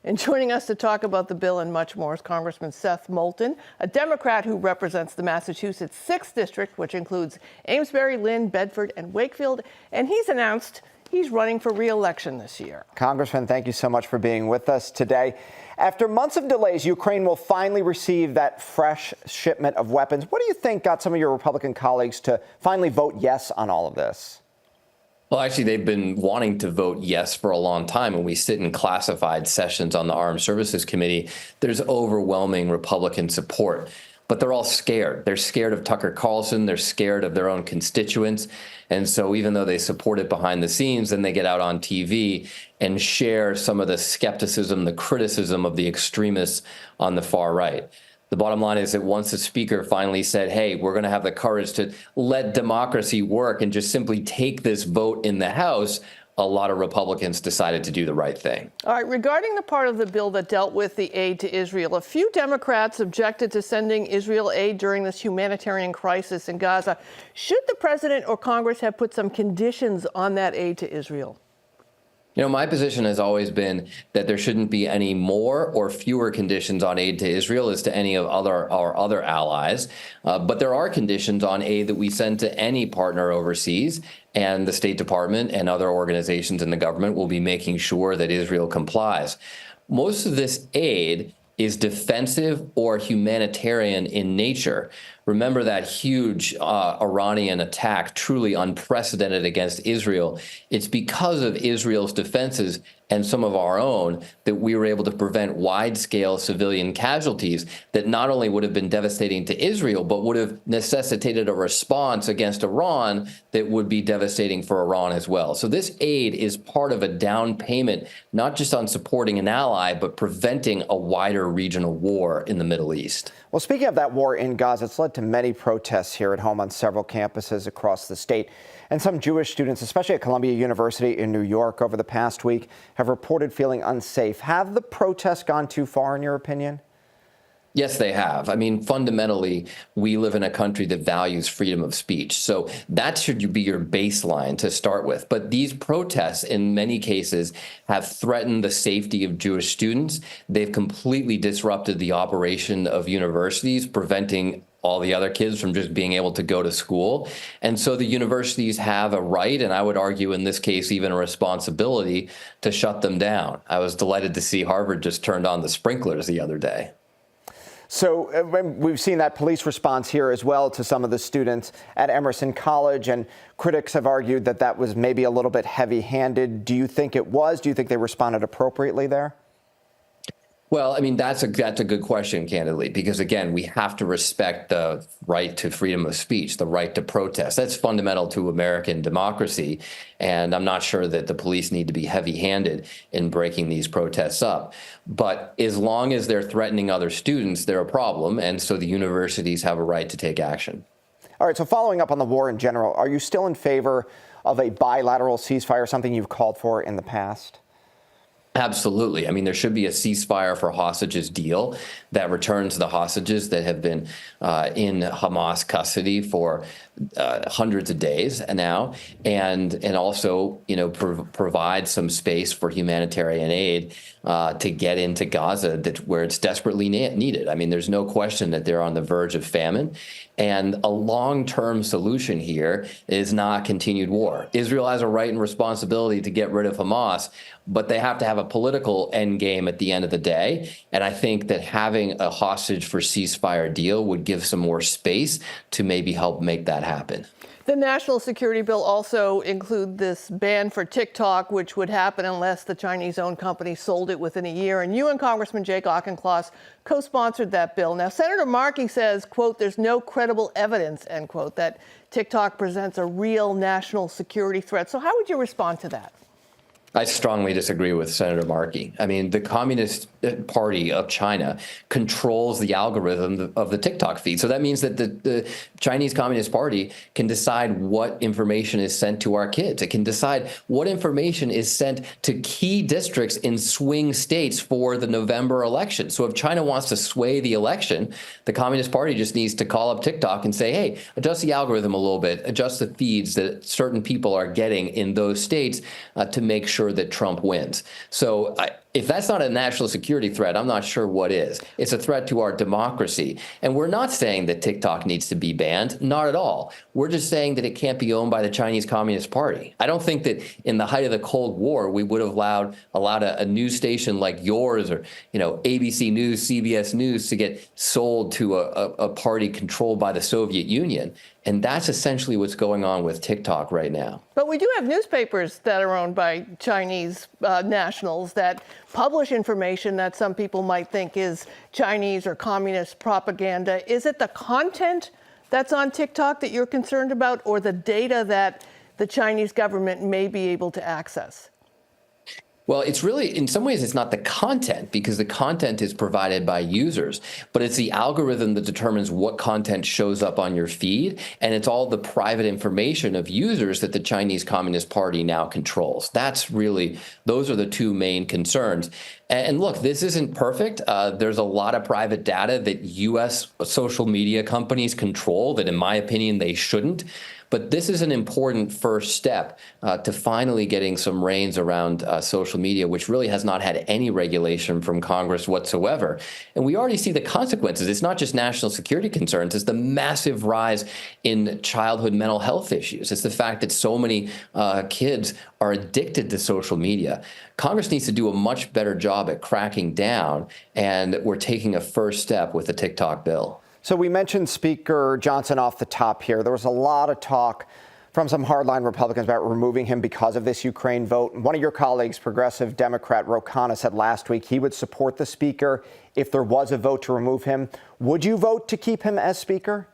And joining us to talk about the bill and much more is Congressman Seth Moulton, a Democrat who represents the Massachusetts 6th District, which includes Amesbury, Lynn, Bedford, and Wakefield. And he's announced he's running for re-election this year. Congressman, thank you so much for being with us today. After months of delays, Ukraine will finally receive that fresh shipment of weapons. What do you think got some of your Republican colleagues to finally vote yes on all of this? Well, actually, they've been wanting to vote yes for a long time. When we sit in classified sessions on the Armed Services Committee, there's overwhelming Republican support. But they're all scared. They're scared of Tucker Carlson. They're scared of their own constituents. And so even though they support it behind the scenes, then they get out on TV and share some of the skepticism, the criticism of the extremists on the far right. The bottom line is that once the speaker finally said, hey, we're going to have the courage to let democracy work and just simply take this vote in the House, a lot of Republicans decided to do the right thing. All right, regarding the part of the bill that dealt with the aid to Israel, a few Democrats objected to sending Israel aid during this humanitarian crisis in Gaza. Should the president or Congress have put some conditions on that aid to Israel? You know, my position has always been that there shouldn't be any more or fewer conditions on aid to Israel as to any of our other allies. But there are conditions on aid that we send to any partner overseas, and the State Department and other organizations in the government will be making sure that Israel complies. Most of this aid is defensive or humanitarian in nature. Remember that huge Iranian attack, truly unprecedented against Israel. It's because of Israel's defenses and some of our own that we were able to prevent wide-scale civilian casualties that not only would have been devastating to Israel, but would have necessitated a response against Iran that would be devastating for Iran as well. So this aid is part of a down payment, not just on supporting an ally, but preventing a wider regional war in the Middle East. Well, speaking of that war in Gaza, it's led to many protests here at home on several campuses across the state. And some Jewish students, especially at Columbia University in New York over the past week, have reported feeling unsafe. Have the protests gone too far, in your opinion? Yes, they have. I mean, fundamentally, we live in a country that values freedom of speech. So that should be your baseline to start with. But these protests, in many cases, have threatened the safety of Jewish students. They've completely disrupted the operation of universities, preventing all the other kids from just being able to go to school. And so the universities have a right, and I would argue in this case, even a responsibility to shut them down. I was delighted to see Harvard just turned on the sprinklers the other day. So we've seen that police response here as well to some of the students at Emerson College, and critics have argued that that was maybe a little bit heavy-handed. Do you think it was? Do you think they responded appropriately there? Well, I mean, that's a good question, candidly, because, again, we have to respect the right to freedom of speech, the right to protest. That's fundamental to American democracy, and I'm not sure that the police need to be heavy-handed in breaking these protests up. But as long as they're threatening other students, they're a problem, and so the universities have a right to take action. All right, so following up on the war in general, are you still in favor of a bilateral ceasefire, something you've called for in the past? Absolutely. I mean, there should be a ceasefire for hostages deal that returns the hostages that have been in Hamas custody for hundreds of days now, and also, you know, provide some space for humanitarian aid to get into Gaza where it's desperately needed. I mean, there's no question that they're on the verge of famine, and a long-term solution here is not continued war. Israel has a right and responsibility to get rid of Hamas, but they have to have a political end game at the end of the day. And I think that having a hostage for ceasefire deal would give some more space to maybe help make that happen. The national security bill also includes this ban for TikTok, which would happen unless the Chinese-owned company sold it within a year. And you and Congressman Jake Auchincloss co-sponsored that bill. Now, Senator Markey says, quote, there's no credible evidence, end quote, that TikTok presents a real national security threat. So how would you respond to that? I strongly disagree with Senator Markey. I mean, the Communist Party of China controls the algorithm of the TikTok feed. So that means that the Chinese Communist Party can decide what information is sent to our kids. It can decide what information is sent to key districts in swing states for the November election. So if China wants to sway the election, the Communist Party just needs to call up TikTok and say, hey, adjust the algorithm a little bit, adjust the feeds that certain people are getting in those states to make sure that Trump wins. So If that's not a national security threat, I'm not sure what is. It's a threat to our democracy. And we're not saying that TikTok needs to be banned, not at all. We're just saying that it can't be owned by the Chinese Communist Party. I don't think that in the height of the Cold War, we would have allowed a news station like yours or, ABC News, CBS News to get sold to a party controlled by the Soviet Union. And that's essentially what's going on with TikTok right now. But we do have newspapers that are owned by Chinese nationals that publish information that some people might think is Chinese or communist propaganda. Is it the content that's on TikTok that you're concerned about, or the data that the Chinese government may be able to access? Well, it's really, in some ways, it's not the content, because the content is provided by users, but it's the algorithm that determines what content shows up on your feed. And it's all the private information of users that the Chinese Communist Party now controls. Those are the two main concerns. And look, this isn't perfect. There's a lot of private data that U.S. social media companies control that, in my opinion, they shouldn't. But this is an important first step to finally getting some reins around social media, which really has not had any regulation from Congress whatsoever. And we already see the consequences. It's not just national security concerns. It's the massive rise in childhood mental health issues. It's the fact that so many kids are addicted to social media. Congress needs to do a much better job at cracking down, and we're taking a first step with the TikTok bill. So we mentioned Speaker Johnson off the top here. There was a lot of talk from some hardline Republicans about removing him because of this Ukraine vote. One of your colleagues, progressive Democrat Ro Khanna, said last week he would support the speaker if there was a vote to remove him. Would you vote to keep him as speaker?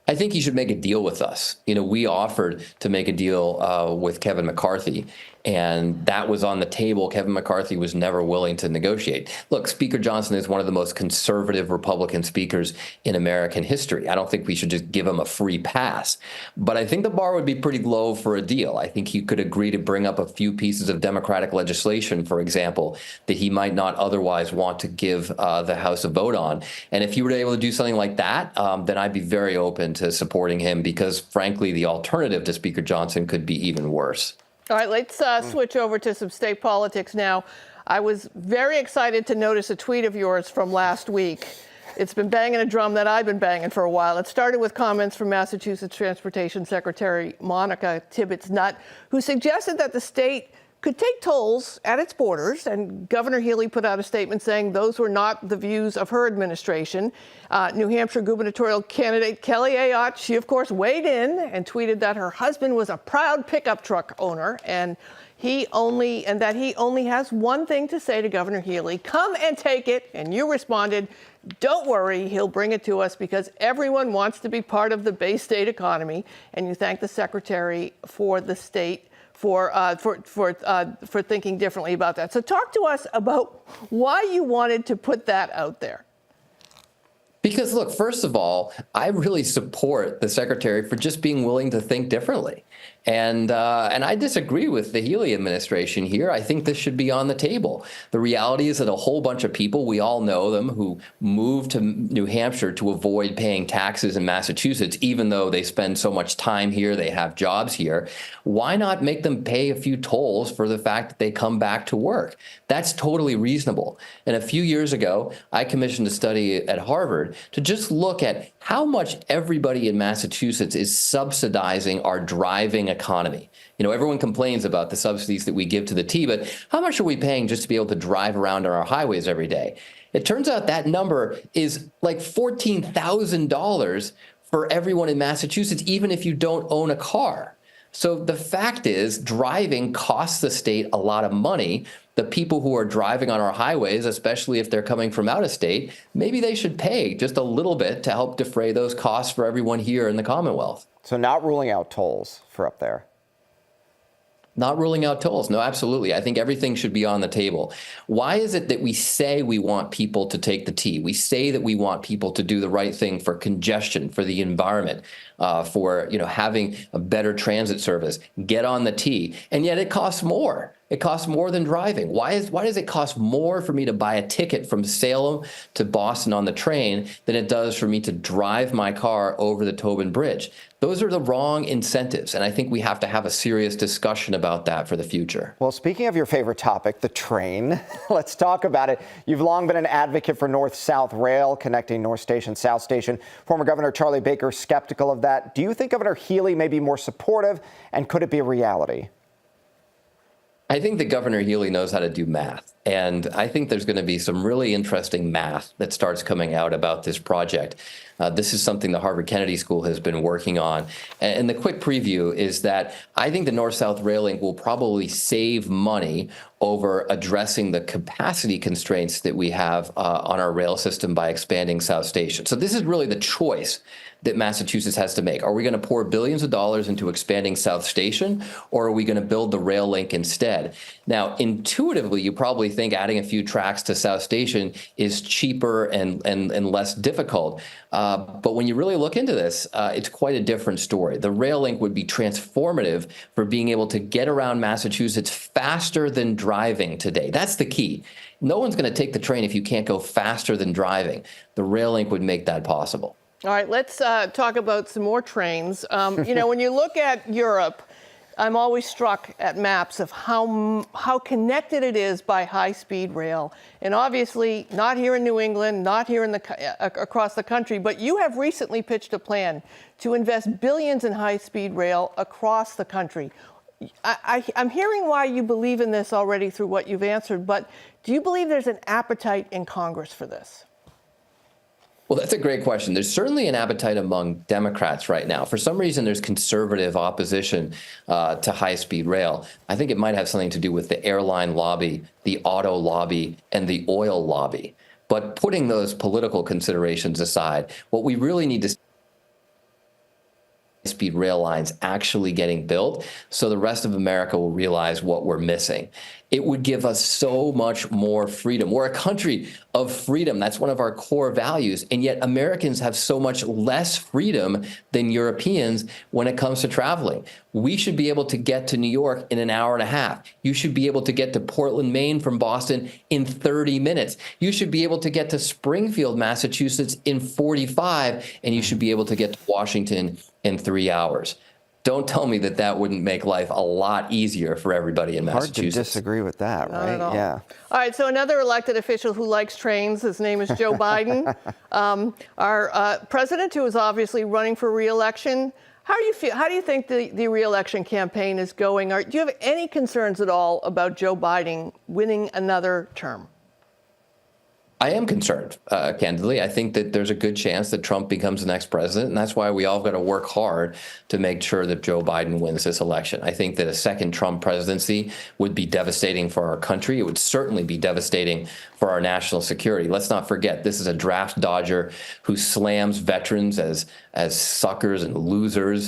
I think he should make a deal with us. We offered to make a deal with Kevin McCarthy, and that was on the table. Kevin McCarthy was never willing to negotiate. Look, Speaker Johnson is one of the most conservative Republican speakers in American history. I don't think we should just give him a free pass. But I think the bar would be pretty low for a deal. I think he could agree to bring up a few pieces of Democratic legislation, for example, that he might not otherwise want to give the House a vote on. And if he were able to do something like that, then I'd be very open to supporting him, because, frankly, the alternative to Speaker Johnson could be even worse. All right, let's switch over to some state politics now. I was very excited to notice a tweet of yours from last week. It's been banging a drum that I've been banging for a while. It started with comments from Massachusetts Transportation Secretary Monica Tibbetts-Nutt, who suggested that the state could take tolls at its borders, and Governor Healey put out a statement saying those were not the views of her administration. New Hampshire gubernatorial candidate Kelly Ayotte, she of course weighed in and tweeted that her husband was a proud pickup truck owner, and that he only has one thing to say to Governor Healey: come and take it. And you responded, don't worry, he'll bring it to us, because everyone wants to be part of the Bay State economy. And you thanked the secretary for the state for thinking differently about that. So talk to us about why you wanted to put that out there. Because, look, first of all, I really support the secretary for just being willing to think differently. And I disagree with the Healey administration here. I think this should be on the table. The reality is that a whole bunch of people, we all know them, who moved to New Hampshire to avoid paying taxes in Massachusetts, even though they spend so much time here, they have jobs here. Why not make them pay a few tolls for the fact that they come back to work? That's totally reasonable. And a few years ago, I commissioned a study at Harvard to just look at how much everybody in Massachusetts is subsidizing our driving economy. Everyone complains about the subsidies that we give to the T, but how much are we paying just to be able to drive around on our highways every day? It turns out that number is like $14,000 for everyone in Massachusetts, even if you don't own a car. So the fact is, driving costs the state a lot of money. The people who are driving on our highways, especially if they're coming from out of state, maybe they should pay just a little bit to help defray those costs for everyone here in the Commonwealth. So not ruling out tolls for up there. Not ruling out tolls. No, absolutely. I think everything should be on the table. Why is it that we say we want people to take the T? We say that we want people to do the right thing for congestion, for the environment, for having a better transit service, get on the T, and yet it costs more. It costs more than driving. Why does it cost more for me to buy a ticket from Salem to Boston on the train than it does for me to drive my car over the Tobin Bridge? Those are the wrong incentives, and I think we have to have a serious discussion about that for the future. Well, speaking of your favorite topic, the train, let's talk about it. You've long been an advocate for North-South Rail, connecting North Station, South Station. Former Governor Charlie Baker skeptical of that. Do you think Governor Healey may be more supportive, and could it be a reality? I think that Governor Healey knows how to do math, and I think there's going to be some really interesting math that starts coming out about this project. This is something the Harvard Kennedy School has been working on. And the quick preview is that I think the North-South Rail Link will probably save money over addressing the capacity constraints that we have on our rail system by expanding South Station. So this is really the choice that Massachusetts has to make. Are we going to pour billions of dollars into expanding South Station, or are we going to build the rail link instead? Now, intuitively, you probably think adding a few tracks to South Station is cheaper and less difficult. But when you really look into this, it's quite a different story. The rail link would be transformative for being able to get around Massachusetts faster than driving today. That's the key. No one's going to take the train if you can't go faster than driving. The rail link would make that possible. All right, let's talk about some more trains. You know, when you look at Europe, I'm always struck at maps of how connected it is by high-speed rail. And obviously, not here in New England, not here in across the country, but you have recently pitched a plan to invest billions in high-speed rail across the country. I'm hearing why you believe in this already through what you've answered, but do you believe there's an appetite in Congress for this? Well, that's a great question. There's certainly an appetite among Democrats right now. For some reason, there's conservative opposition to high-speed rail. I think it might have something to do with the airline lobby, the auto lobby, and the oil lobby. But putting those political considerations aside, what we really need to speed rail lines actually getting built so the rest of America will realize what we're missing. It would give us so much more freedom. We're a country of freedom. That's one of our core values. And yet Americans have so much less freedom than Europeans when it comes to traveling. We should be able to get to New York in an hour and a half. You should be able to get to Portland, Maine from Boston in 30 minutes. You should be able to get to Springfield, Massachusetts in 45, and you should be able to get to Washington in 3 hours. Don't tell me that that wouldn't make life a lot easier for everybody in Massachusetts. Hard to disagree with that, right? Not at all. Yeah. All right, so another elected official who likes trains, his name is Joe Biden, our president, who is obviously running for re-election. How do you feel? How do you think the re-election campaign is going? Do you have any concerns at all about Joe Biden winning another term? I am concerned, candidly. I think that there's a good chance that Trump becomes the next president, and that's why we all got to work hard to make sure that Joe Biden wins this election. I think that a second Trump presidency would be devastating for our country. It would certainly be devastating for our national security. Let's not forget, this is a draft dodger who slams veterans as suckers and losers.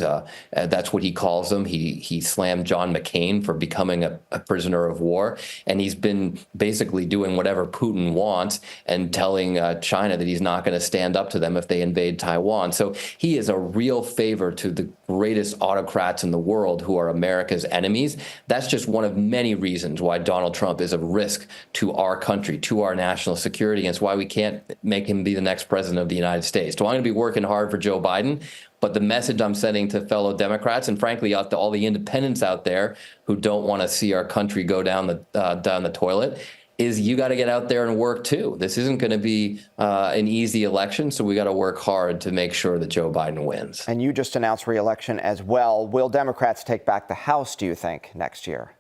That's what he calls them. He slammed John McCain for becoming a prisoner of war, and he's been basically doing whatever Putin wants and telling China that he's not going to stand up to them if they invade Taiwan. So he is a real favor to the greatest autocrats in the world who are America's enemies. That's just one of many reasons why Donald Trump is a risk to our country, to our national security, and it's why we can't make him be the next president of the United States. So I'm going to be working hard for Joe Biden, but the message I'm sending to fellow Democrats and frankly out to all the independents out there who don't want to see our country go down the toilet is you got to get out there and work too. This isn't going to be an easy election, so we got to work hard to make sure that Joe Biden wins. And you just announced re-election as well. Will Democrats take back the House, do you think, next year?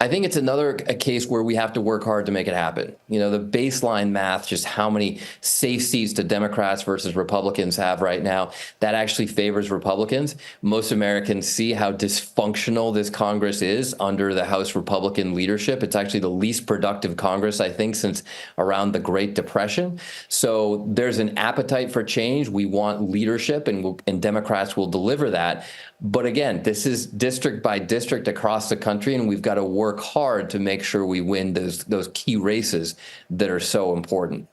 I think it's a case where we have to work hard to make it happen. You know, the baseline math, just how many safe seats do Democrats versus Republicans have right now, that actually favors Republicans. Most Americans see how dysfunctional this Congress is under the House Republican leadership. It's actually the least productive Congress, I think, since around the Great Depression. So there's an appetite for change. We want leadership, and Democrats will deliver that. But again, this is district by district across the country, and we've got to work hard to make sure we win those key races that are so important.